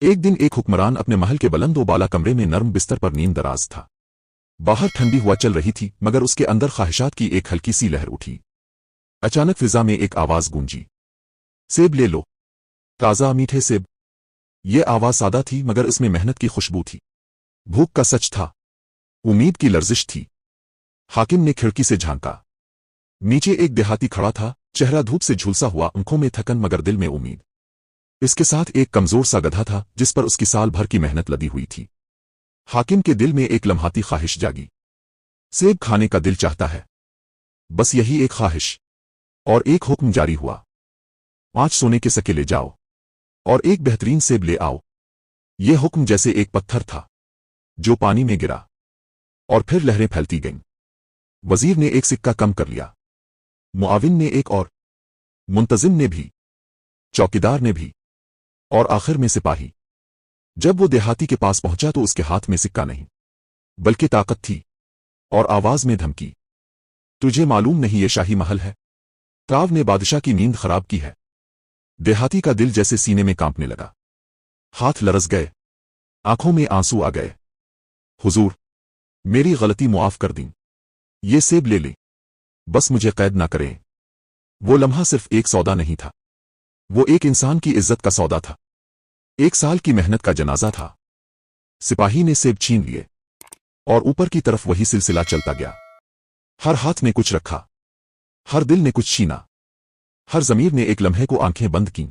एक दिन एक हुक्मरान अपने महल के बुलंद बाला कमरे में नर्म बिस्तर पर नींद दराज था। बाहर ठंडी हवा चल रही थी, मगर उसके अंदर ख्वाहिशात की एक हल्की सी लहर उठी। अचानक फिजा में एक आवाज गूंजी, सेब ले लो, ताज़ा मीठे सेब। ये आवाज सादा थी, मगर इसमें मेहनत की खुशबू थी। भूख का सच था, उम्मीद की लर्जिश थी। हाकिम ने खिड़की से झांका। नीचे एक देहाती खड़ा था, चेहरा धूप से झुलसा हुआ, आंखों में थकन मगर दिल में उम्मीद। इसके साथ एक कमजोर सा गधा था, जिस पर उसकी साल भर की मेहनत लदी हुई थी। हाकिम के दिल में एक लम्हाती ख्वाहिश जागी, सेब खाने का दिल चाहता है, बस यही एक ख्वाहिश। और एक हुक्म जारी हुआ, 5 सोने के सिक्के ले जाओ और एक बेहतरीन सेब ले आओ। यह हुक्म जैसे एक पत्थर था जो पानी में गिरा और फिर लहरें फैलती गईं। वजीर ने एक सिक्का कम कर लिया, मुआविन ने एक और, मुंतजिम ने भी, चौकीदार ने भी, और आखिर में सिपाही। जब वो देहाती के पास पहुंचा तो उसके हाथ में सिक्का नहीं बल्कि ताकत थी, और आवाज में धमकी, तुझे मालूम नहीं ये शाही महल है? ताव ने बादशाह की नींद खराब की है। देहाती का दिल जैसे सीने में कांपने लगा, हाथ लरस गए, आंखों में आंसू आ गए। हुजूर, मेरी गलती मुआफ कर दी, ये सेब ले ले, बस मुझे कैद ना करें। वो लम्हा सिर्फ एक सौदा नहीं था, वो एक इंसान की इज्जत का सौदा था, 1 साल की मेहनत का जनाजा था। सिपाही ने सेब छीन लिए और ऊपर की तरफ वही सिलसिला चलता गया। हर हाथ ने कुछ रखा, हर दिल ने कुछ छीना, हर ज़मीर ने एक लम्हे को आंखें बंद कीं,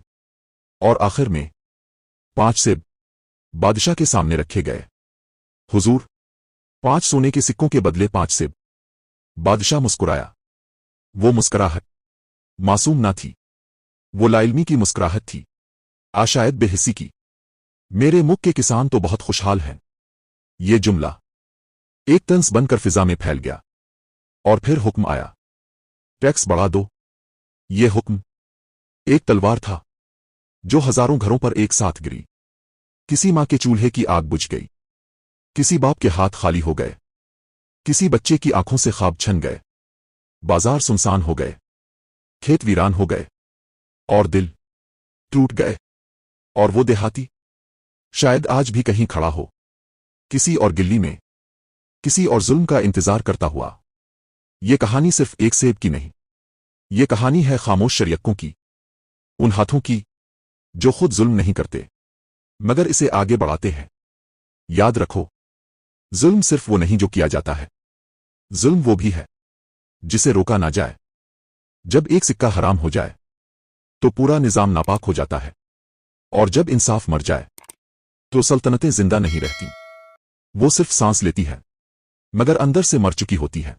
और आखिर में 5 सेब बादशाह के सामने रखे गए। हुजूर, 5 सोने के सिक्कों के बदले 5 सेब। बादशाह मुस्कुराया। वो मुस्कुराहट मासूम ना थी, वो लाइल्मी की मुस्कुराहट थी, आशायद बेहिसी की। मेरे मुल्क के किसान तो बहुत खुशहाल हैं। ये जुमला एक तंस बनकर फिजा में फैल गया। और फिर हुक्म आया, टैक्स बढ़ा दो। ये हुक्म एक तलवार था जो हजारों घरों पर एक साथ गिरी। किसी मां के चूल्हे की आग बुझ गई, किसी बाप के हाथ खाली हो गए, किसी बच्चे की आंखों से ख्वाब छन गए। बाजार सुनसान हो गए, खेत वीरान हो गए, और दिल टूट गए। और वो देहाती शायद आज भी कहीं खड़ा हो, किसी और गिल्ली में, किसी और जुल्म का इंतजार करता हुआ। ये कहानी सिर्फ एक सेब की नहीं, ये कहानी है खामोश शरीयकों की, उन हाथों की जो खुद जुल्म नहीं करते मगर इसे आगे बढ़ाते हैं। याद रखो, जुल्म सिर्फ वो नहीं जो किया जाता है, जुल्म वो भी है जिसे रोका ना जाए। जब एक सिक्का हराम हो जाए तो पूरा निजाम नापाक हो जाता है, और जब इंसाफ मर जाए तो सल्तनतें जिंदा नहीं रहती। वो सिर्फ सांस लेती है मगर अंदर से मर चुकी होती है।